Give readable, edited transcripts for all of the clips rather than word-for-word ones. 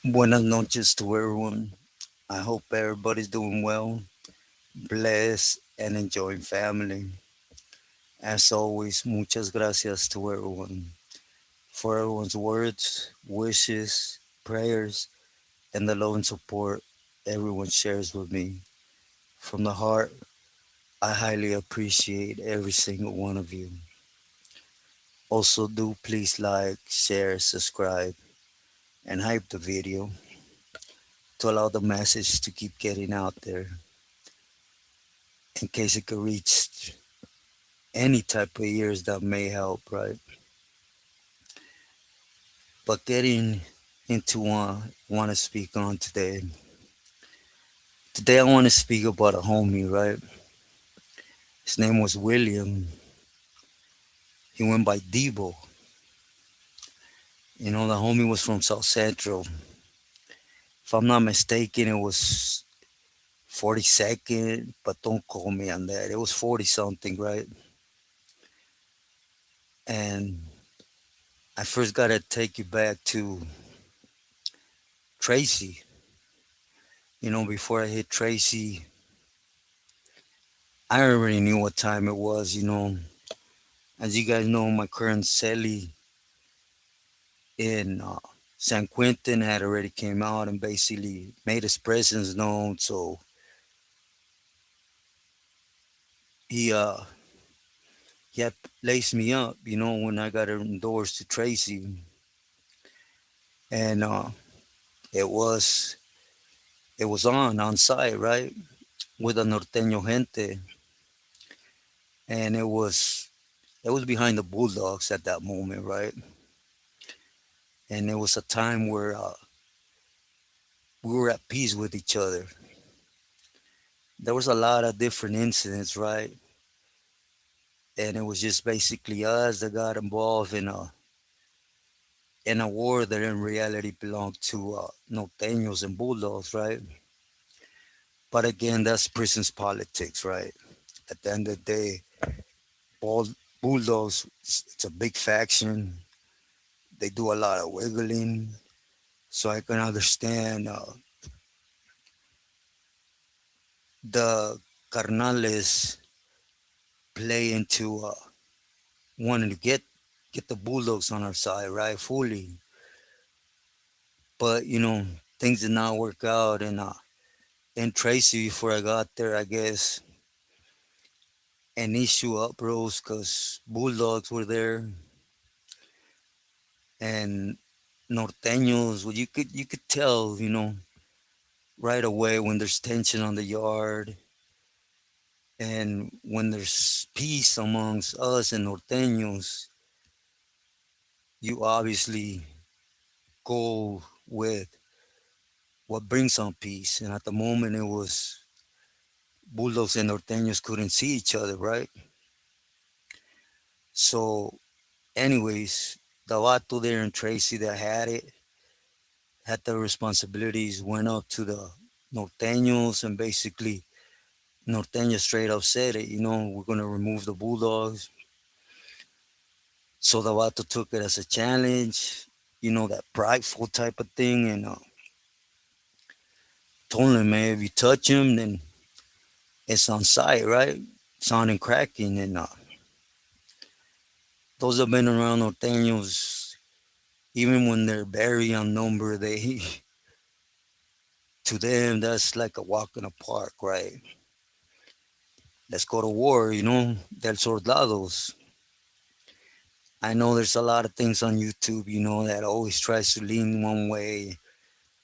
Buenas noches to everyone. I hope everybody's doing well, blessed, and enjoying family. As always, muchas gracias to everyone for everyone's words, wishes, prayers, and the love and support everyone shares with me. From the heart, I highly appreciate every single one of you. Also, do please like, share, subscribe, and hype the video to allow the message to keep getting out there in case it could reach any type of ears that may help, right? But getting into what I want to speak on today. Today I want to speak about a homie, right? His name was William. He went by Debo. The homie was from South Central. If I'm not mistaken, it was 42nd, but don't call me on that. It was 40 something, right? And I first got to take you back to Tracy. Before I hit Tracy, I already knew what time it was. As you guys know, my current celly in San Quentin had already came out and basically made his presence known. So he uh he had laced me up, when I got endorsed to Tracy, and it was it was on site, right, with the norteño gente, and it was behind the Bulldogs at that moment, right, and it was a time where we were at peace with each other. There was a lot of different incidents, right? And it was just basically us that got involved in a war that in reality belonged to norteños and bulldogs, right? But again, that's prison's politics, right? At the end of the day, bull, bulldogs, it's a big faction. They do a lot of wiggling, so I can understand the carnales play into wanting to get the bulldogs on our side, right? Fully, but things did not work out, and Tracy, before I got there, I guess an issue uprose because Bulldogs were there and Norteños. Well, you could tell, right away when there's tension on the yard and when there's peace amongst us and Norteños. You obviously go with what brings on peace. And at the moment, it was Bulldogs and Norteños couldn't see each other, right? So, anyways, the vato there and Tracy that had the responsibilities, went up to the Norteños, and basically Norteños straight up said it, we're going to remove the Bulldogs. So the vato took it as a challenge, that prideful type of thing, and told him, man, if you touch him, then it's on sight, right? Sounding cracking. And those have been around Norteños, even when they're very unnumbered, to them, that's like a walk in the park, right? Let's go to war, del soldados. I know there's a lot of things on YouTube, that always tries to lean one way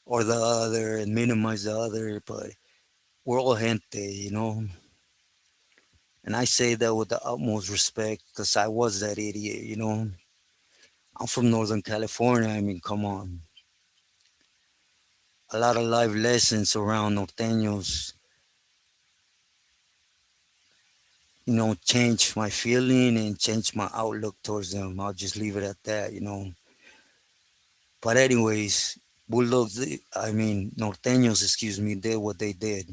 or the other and minimize the other, but we're all gente, And I say that with the utmost respect because I was that idiot. I'm from Northern California. I mean, come on. A lot of life lessons around norteños, changed my feeling and changed my outlook towards them. I'll just leave it at that. But anyways, Bulldogs, I mean, Norteños, excuse me, did what they did.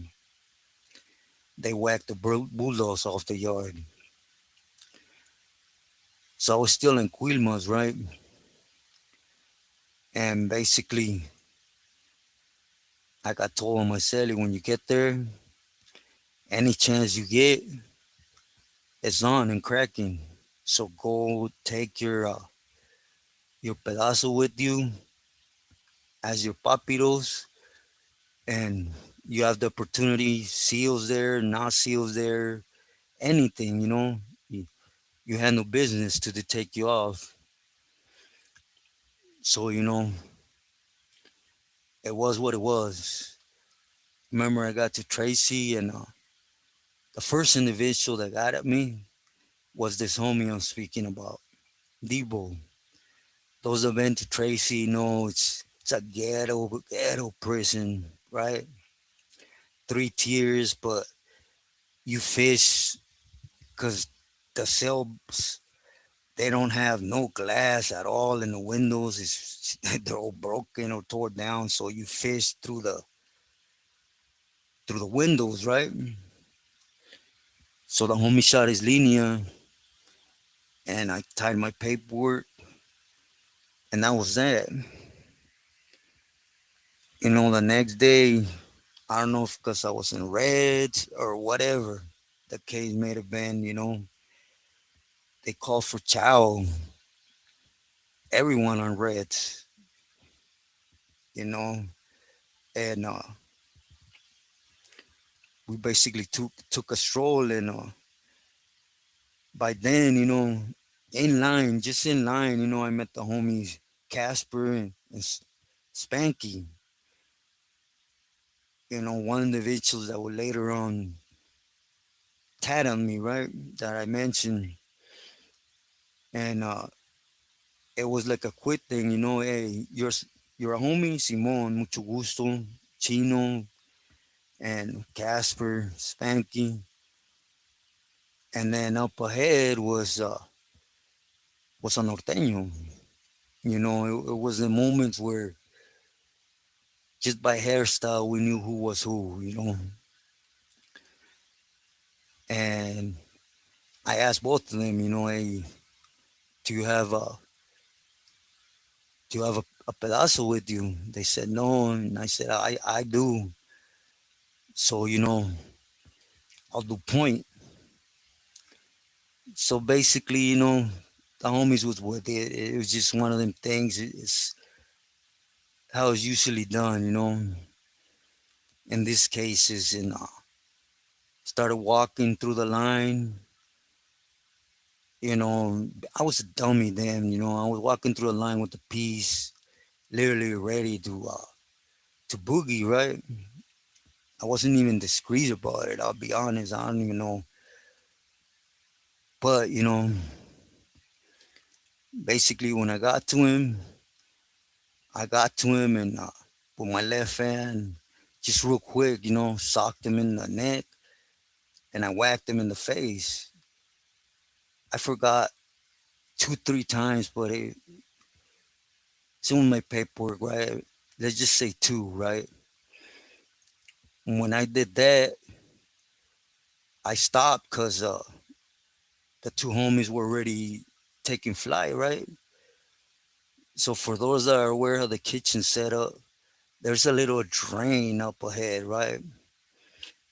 They whacked the Bulldogs off the yard. So I was still in Quilmas, right? And basically, Like I told him, I said, when you get there, any chance you get, it's on and cracking. So go take your pedazo with you as your papiros, and you have the opportunity, seals there, not seals there, anything, you, you had no business to take you off. So, it was what it was. Remember, I got to Tracy, and the first individual that got at me was this homie I'm speaking about, Debo. Those that been to Tracy know it's a ghetto prison, right? 3 tiers, but you fish because the cells, they don't have no glass at all in the windows. It's they're all broken or torn down, so you fish through the windows, right? So the homie shot his linea, and I tied my paperwork, and that was that. The next day, I don't know if because I was in red or whatever the case may have been, they called for chow, everyone on reds, you know, and we basically took a stroll, and by then, just in line, I met the homies Casper and Spanky, one individuals that would later on tat on me, right? That I mentioned, and it was like a quick thing, hey, you're a homie, Simon, mucho gusto, Chino, and Casper, Spanky, and then up ahead was a norteño. It was the moments where just by hairstyle we knew who was who, and I asked both of them, hey, do you have a a pedazo with you? They said no, and I said I do. So I'll do point. So basically, the homies was with it. It was just one of them things. It's how it's usually done, In this case, is started walking through the line. I was a dummy then. I was walking through the line with the piece, literally ready to boogie. Right? I wasn't even discreet about it. I'll be honest. I don't even know. But basically, when I got to him, and with my left hand, just real quick, socked him in the neck, and I whacked him in the face. I forgot 2, 3 times, but it's in my paperwork, right? Let's just say two, right? When I did that, I stopped because the two homies were already taking flight, right? So for those that are aware of the kitchen setup, there's a little drain up ahead, right?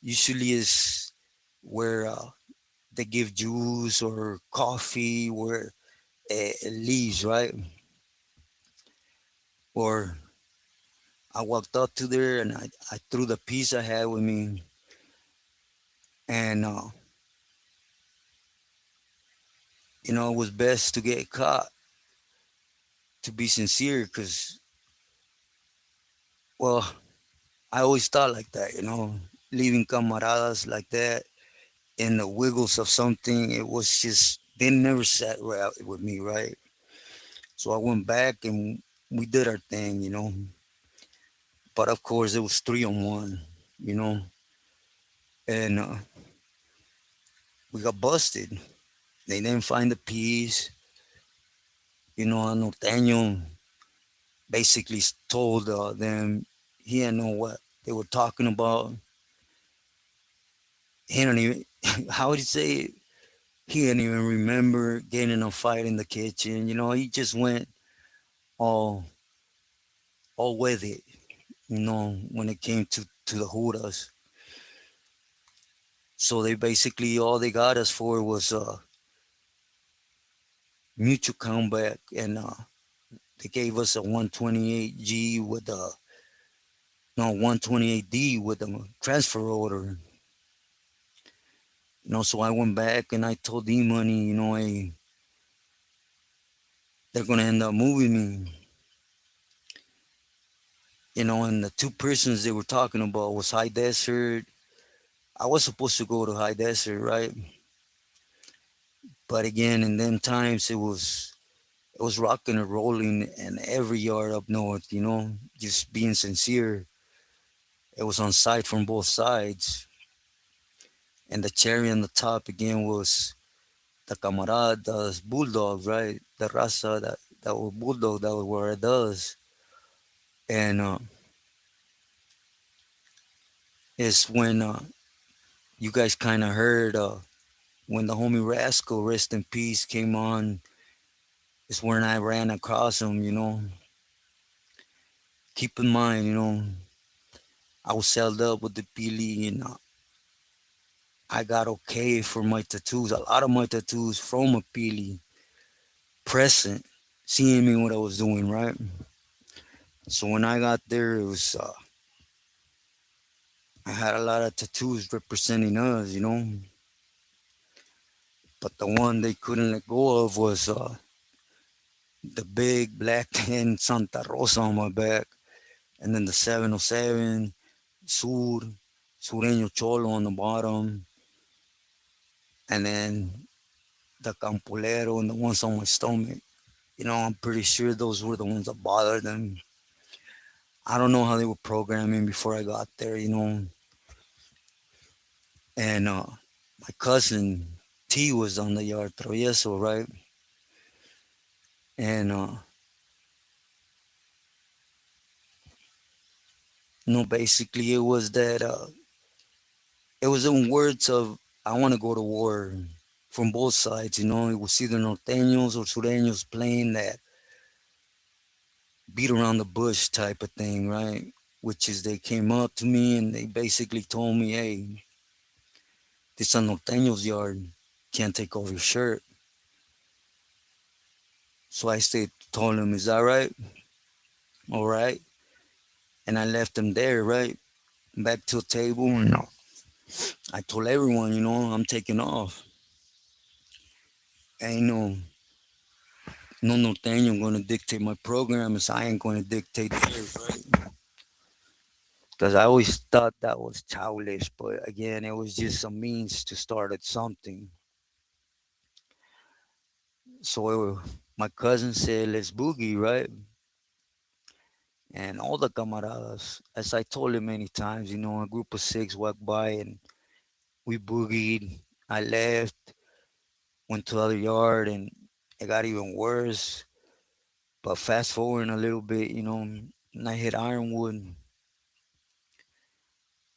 Usually is where they give juice or coffee, where it leaves, right? Or I walked up to there, and I threw the piece I had with me, and it was best to get caught, to be sincere, because, well, I always thought like that, leaving camaradas like that in the wiggles of something, it was just, they never sat right with me, right? So I went back, and we did our thing, but of course it was 3 on 1, you know, and we got busted. They didn't find the piece. A norteño basically told them he didn't know what they were talking about. He didn't even, how would you say it? He didn't even remember getting in a fight in the kitchen. He just went all all with it. when it came to the Judas. So they basically all they got us for was mutual comeback, and they gave us a 128G with a no 128D with a transfer order. So I went back and I told D Money, hey, they're gonna end up moving me. And the two persons they were talking about was High Desert. I was supposed to go to High Desert, right? But again, in them times, it was rocking and rolling, and every yard up north, just being sincere. It was on site from both sides, and the cherry on the top again was the camaradas, bulldogs, right? The raza that were bulldog that were at us, and it's when you guys kind of heard when the homie Rascal, rest in peace, came on. It's when I ran across him. Keep in mind, I was held up with the Pili, and I got okay for my tattoos. A lot of my tattoos from a Pili present, seeing me what I was doing, right? So when I got there, it was I had a lot of tattoos representing us, but the one they couldn't let go of was the big black hen Santa Rosa on my back, and then the 707 Sur, Sureño Cholo on the bottom, and then the Campolero and the ones on my stomach. I'm pretty sure those were the ones that bothered them. I don't know how they were programming before I got there, and my cousin T was on the yard travieso, right? And basically it was that it was in words of I want to go to war from both sides. It was either norteños or sureños playing that beat around the bush type of thing, right? Which is they came up to me and they basically told me, hey, this is a norteño's yard. Can't take off your shirt. So I stayed, told him, is that right? All right. And I left them there, right? Back to the table. And I told everyone, I'm taking off. Ain't no norteño going to dictate my program as I ain't going to dictate theirs, right? Because I always thought that was childish, but again, it was just a means to start at something. So my cousin said, let's boogie, right? And all the camaradas, as I told him many times, a group of six walked by and we boogied. I left, went to the other yard, and it got even worse. But fast forwarding a little bit, and I hit Ironwood.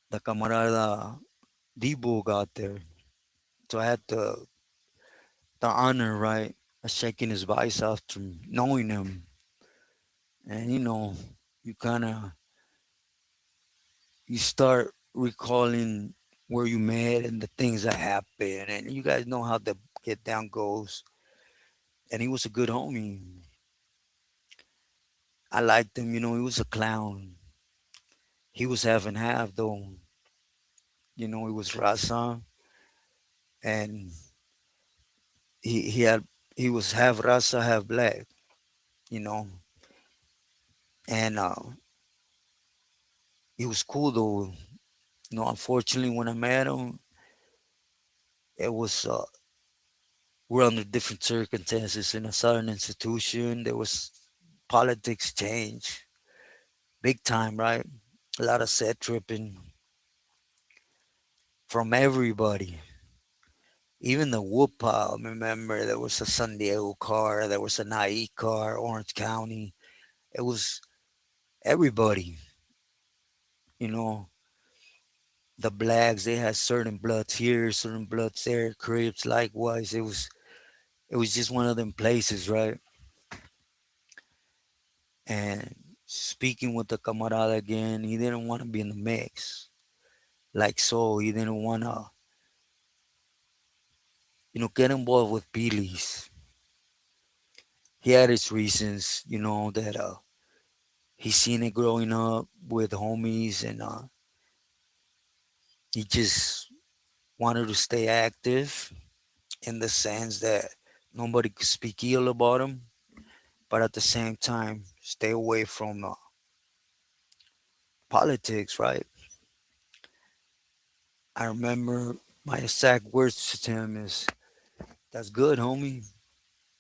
The camarada Debo got there. So I had the honor, right, of shaking his vice after knowing him. And, you kind of, you start recalling where you met and the things that happened. And you guys know how the get down goes. And he was a good homie. I liked him, he was a clown. He was half and half though. He was Raza and he was half Raza, half black, you know. And he was cool though. Unfortunately when I met him, it was we're under different circumstances in a southern institution. There was politics change, big time, right? A lot of set tripping from everybody. Even the whoop pile, remember there was a San Diego car, there was an IE car, Orange County. It was everybody, you know. The blacks, they had certain bloods here, certain bloods there, Crips likewise. It was just one of them places, right? And speaking with the camarada again. He didn't want to be in the mix. Like so, he didn't want to, get involved with Billy's. He had his reasons, that he seen it growing up with homies, and he just wanted to stay active in the sense that nobody could speak ill about him, but at the same time, stay away from politics, right? I remember my exact words to him is, "That's good, homie.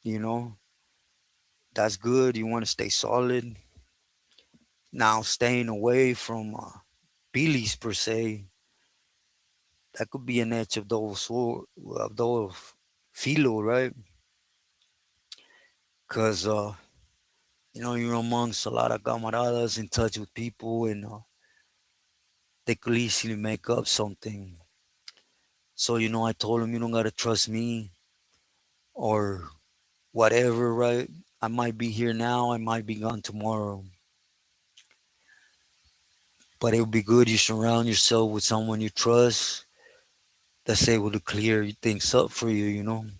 You know, that's good. You want to stay solid. Now, staying away from Billy's per se, that could be an edge of those filo, right? Because you're amongst a lot of camaradas in touch with people, and they could easily make up something. So, I told him, you don't got to trust me or whatever, right? I might be here now, I might be gone tomorrow. But it would be good you surround yourself with someone you trust that's able to clear things up for you,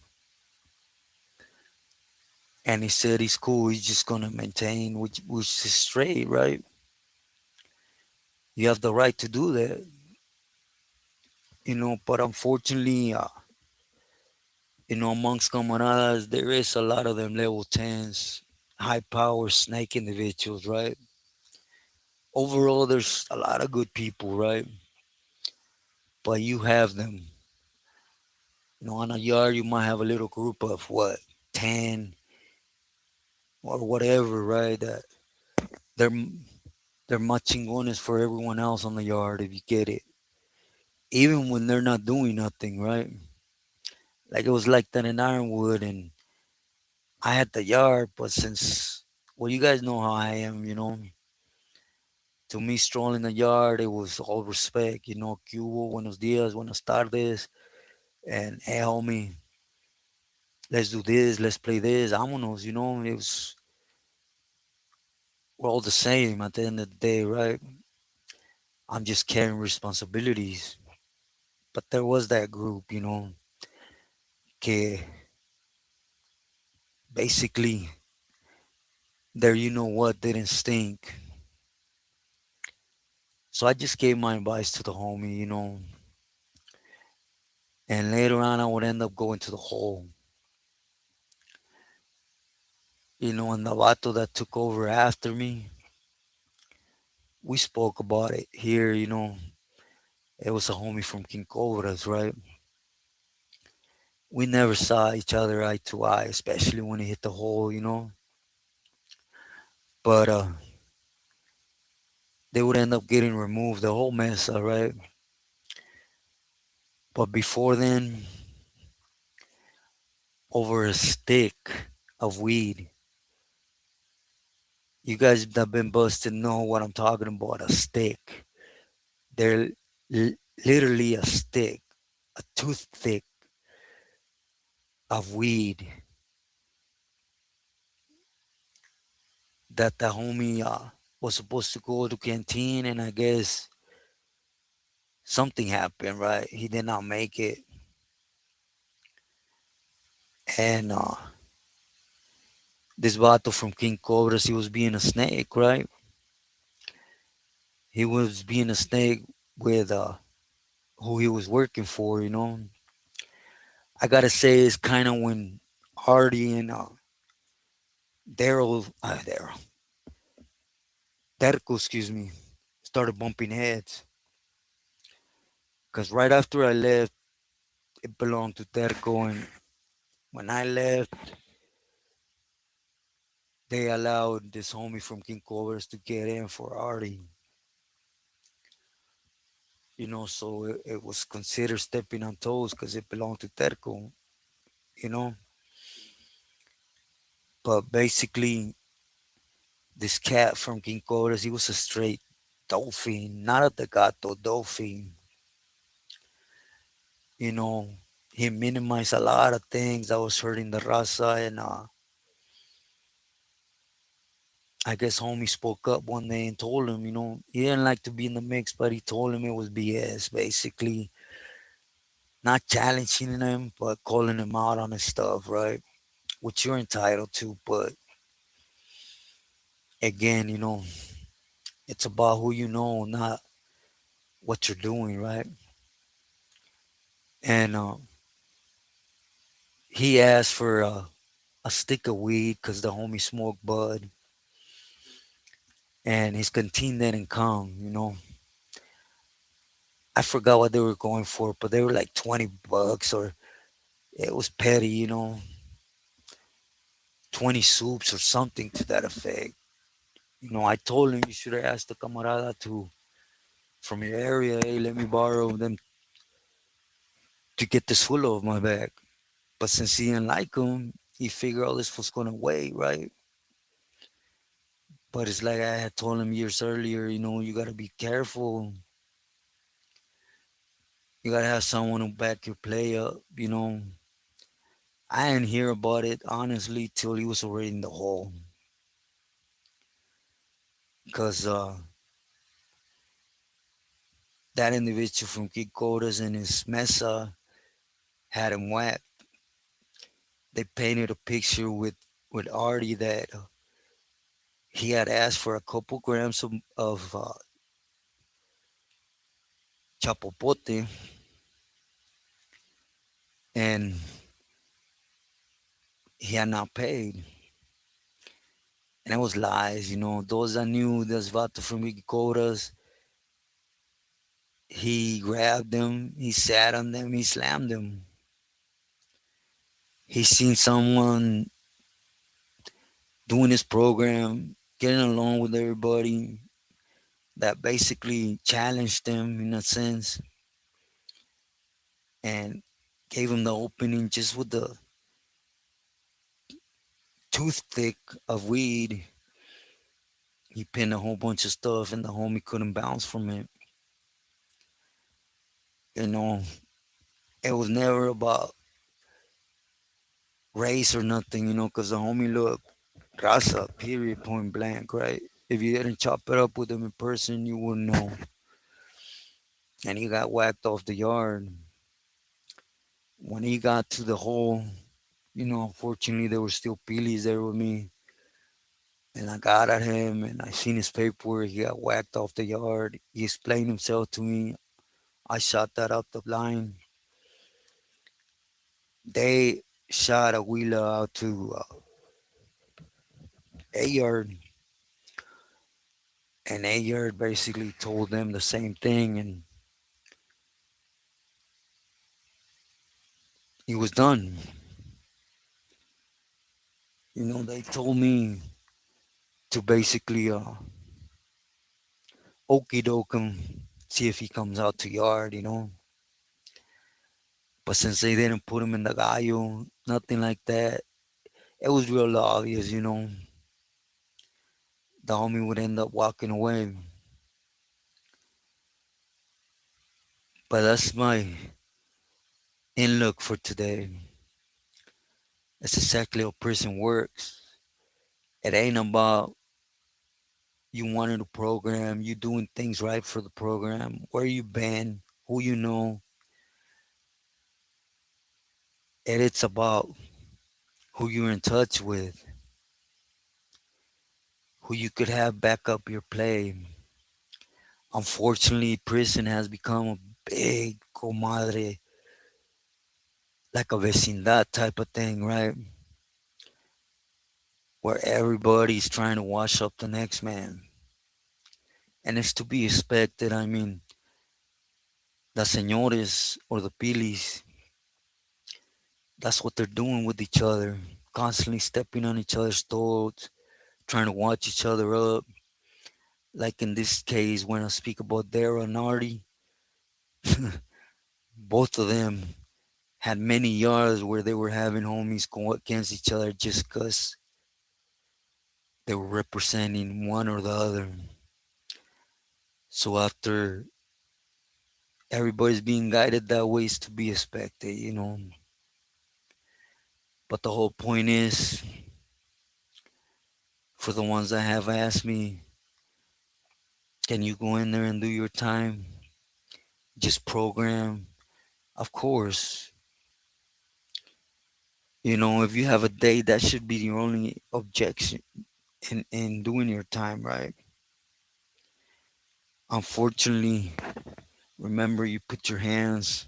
And he said he's cool, he's just gonna maintain, which is straight, right? You have the right to do that, But unfortunately, amongst camaradas, there is a lot of them level 10s, high power snake individuals, right? Overall, there's a lot of good people, right? But you have them. On a yard, you might have a little group of what, 10 or whatever, right? That they're they're machingones for everyone else on the yard, if you get it. Even when they're not doing nothing, right? Like it was like that in Ironwood, and I had the yard, but since, well, you guys know how I am, To me, strolling the yard, it was all respect, "Que hubo? Buenos dias, buenas tardes," and "Hey, homie, let's do this, let's play this, vámonos," It was, we're all the same at the end of the day, right? I'm just carrying responsibilities. But there was that group, que basically their what didn't stink. So I just gave my advice to the homie, and later on I would end up going to the hole. And the vato that took over after me, we spoke about it here, It was a homie from King Cobras, right? We never saw each other eye to eye, especially when he hit the hole, But they would end up getting removed, the whole mess, all right? But before then, over a stick of weed, you guys that been busted know what I'm talking about. A stick. They're l- literally a stick, a toothpick of weed that the homie was supposed to go to canteen, and I guess something happened, right? He did not make it, and this vato from King Cobras, he was being a snake, right? He was being a snake with who he was working for, I gotta say, it's kind of when Hardy and Daryl, Terco, excuse me, started bumping heads. Because right after I left, it belonged to Terco, and when I left, they allowed this homie from King Cobras to get in for Artie. So it was considered stepping on toes because it belonged to Terco, you know. But basically, this cat from King Cobras, he was a straight dolphin, not a Tegato dolphin. You know, he minimized a lot of things that was hurting the raza, and I guess homie spoke up one day and told him, he didn't like to be in the mix, but he told him it was BS, basically not challenging him, but calling him out on his stuff, right? Which you're entitled to, but again, it's about who you know, not what you're doing, right? And he asked for a stick of weed because the homie smoked bud, and his canteen didn't come. I forgot what they were going for, but they were like $20, or it was petty, 20 soups or something to that effect. I told him you should have asked the camarada to from your area, hey, let me borrow them to get this full of my bag. But since he didn't like him, he figured all this was gonna wait, right? But it's like I had told him years earlier, you gotta be careful. You gotta have someone who back your play up. I didn't hear about it honestly till he was already in the hole. Cause that individual from Kikotas and his mesa had him whacked. They painted a picture with Artie that he had asked for a couple grams of chapopote, and he had not paid. And it was lies. Those I knew that's Vato from Kikotas, he grabbed them, he sat on them, he slammed them. He seen someone doing his program, getting along with everybody that basically challenged them in a sense and gave him the opening just with the toothpick of weed. He pinned a whole bunch of stuff and the homie couldn't bounce from it. You know, it was never about race or nothing, because the homie looked raza, period, point blank, right? If you didn't chop it up with him in person, you wouldn't know. And he got whacked off the yard. When he got to the hole, unfortunately, there were still peelies there with me. And I got at him and I seen his paperwork. He got whacked off the yard. He explained himself to me. I shot that out the line. They shot a wheeler out to a yard, and a yard basically told them the same thing, and he was done. They told me to basically okey doke him, see if he comes out to yard. But since they didn't put him in the gallo, nothing like that, it was real obvious. The homie would end up walking away. But that's my in look for today. That's exactly how prison works. It ain't about you wanting to program, you doing things right for the program, where you been, who you know. And it's about who you're in touch with, who you could have back up your play. Unfortunately, prison has become a big comadre, like a vecindad type of thing, right? Where everybody's trying to wash up the next man. And it's to be expected. I mean, the señores or the pilis, that's what they're doing with each other, constantly stepping on each other's toes, trying to watch each other up. Like in this case, when I speak about Dara and Artie, both of them had many yards where they were having homies go against each other just because they were representing one or the other. So after everybody's being guided that way is to be expected. But the whole point is For the ones that have asked me, can you go in there and do your time? Just program. Of course, if you have a day, that should be your only objection in doing your time, right? Unfortunately, remember you put your hands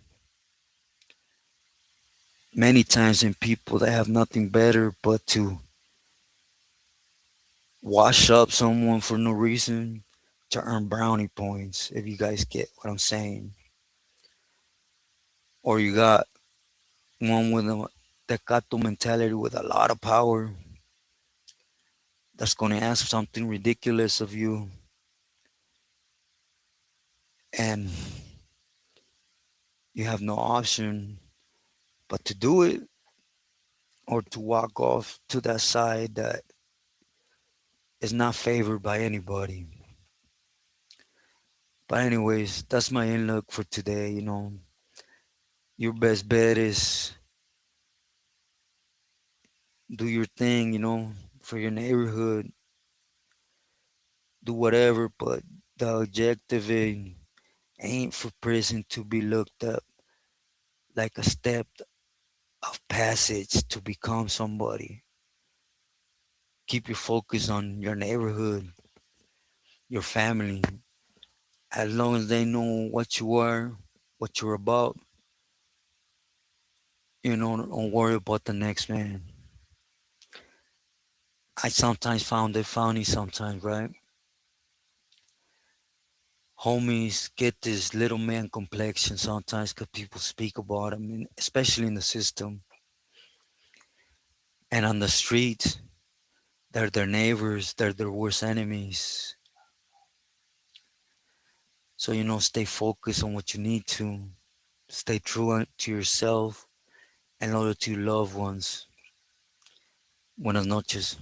many times in people that have nothing better but to wash up someone for no reason to earn brownie points, if you guys get what I'm saying. Or you got one with a tecato mentality with a lot of power that's going to ask something ridiculous of you, and you have no option but to do it or to walk off to that side that is not favored by anybody. But anyways, that's my in-look for today. Your best bet is do your thing, for your neighborhood, do whatever, but the objective ain't for prison to be looked up like a step of passage to become somebody. Keep your focus on your neighborhood, your family. As long as they know what you are, what you're about, don't worry about the next man. I sometimes found it funny sometimes, right? Homies get this little man complexion sometimes because people speak about them, especially in the system and on the streets. They're their neighbors, they're their worst enemies. So, stay focused on what you need to. Stay true to yourself and loyal to your loved ones. Buenas noches.